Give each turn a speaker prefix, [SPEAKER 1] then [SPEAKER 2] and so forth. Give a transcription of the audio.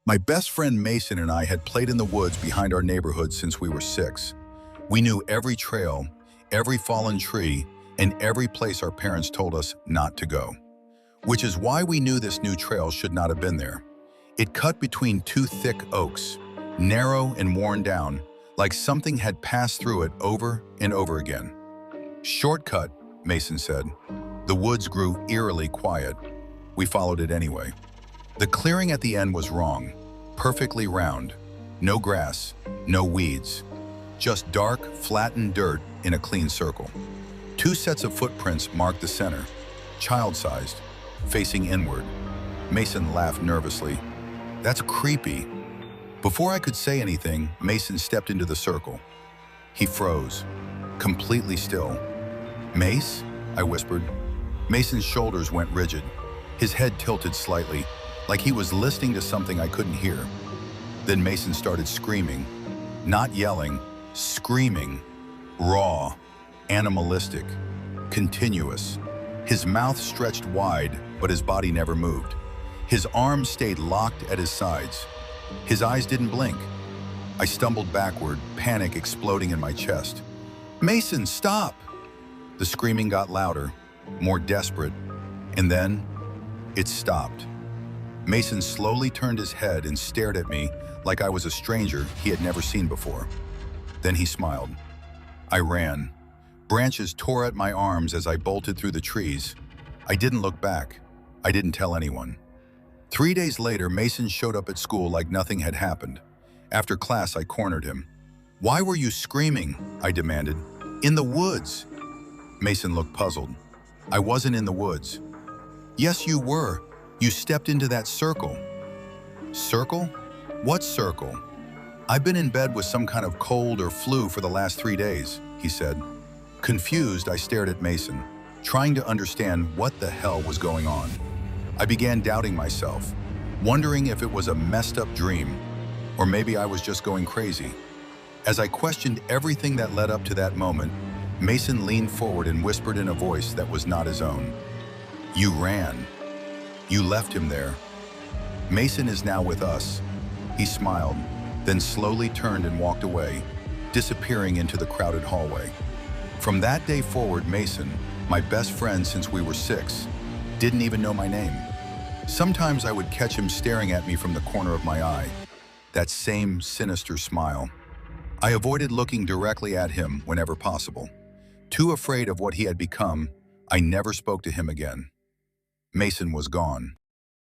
[SPEAKER 1] My best friend Mason and I had played in the woods behind our neighborhood since we were 6. We knew every trail, every fallen tree, and every place our parents told us not to go. Which is why we knew this new trail should not have been there. It cut between two thick oaks, narrow and worn down, like something had passed through it over and over again. "Shortcut," Mason said. The woods grew eerily quiet. We followed it anyway. The clearing at the end was wrong, perfectly round. No grass, no weeds. Just dark, flattened dirt in a clean circle. 2 sets of footprints marked the center, child-sized, facing inward. Mason laughed nervously. "That's creepy." Before I could say anything, Mason stepped into the circle. He froze, completely still. "Mace?" I whispered. Mason's shoulders went rigid. His head tilted slightly, like he was listening to something I couldn't hear. Then Mason started screaming. Not yelling, screaming. Raw, animalistic, continuous. His mouth stretched wide, but his body never moved. His arms stayed locked at his sides. His eyes didn't blink. I stumbled backward, panic exploding in my chest. "Mason, stop!" The screaming got louder, more desperate, and then it stopped. Mason slowly turned his head and stared at me like I was a stranger he had never seen before. Then he smiled. I ran. Branches tore at my arms as I bolted through the trees. I didn't look back. I didn't tell anyone. 3 days later, Mason showed up at school like nothing had happened. After class, I cornered him. "Why were you screaming?" I demanded. "In the woods." Mason looked puzzled. "I wasn't in the woods." "Yes, you were. You stepped into that circle." "Circle? What circle?" "I've been in bed with some kind of cold or flu for the last 3 days," he said. Confused, I stared at Mason, trying to understand what the hell was going on. I began doubting myself, wondering if it was a messed up dream, or maybe I was just going crazy. As I questioned everything that led up to that moment, Mason leaned forward and whispered in a voice that was not his own. "You ran. You left him there. Mason is now with us." He smiled, then slowly turned and walked away, disappearing into the crowded hallway. From that day forward, Mason, my best friend since we were 6, didn't even know my name. Sometimes I would catch him staring at me from the corner of my eye, that same sinister smile. I avoided looking directly at him whenever possible. Too afraid of what he had become, I never spoke to him again. Mason was gone.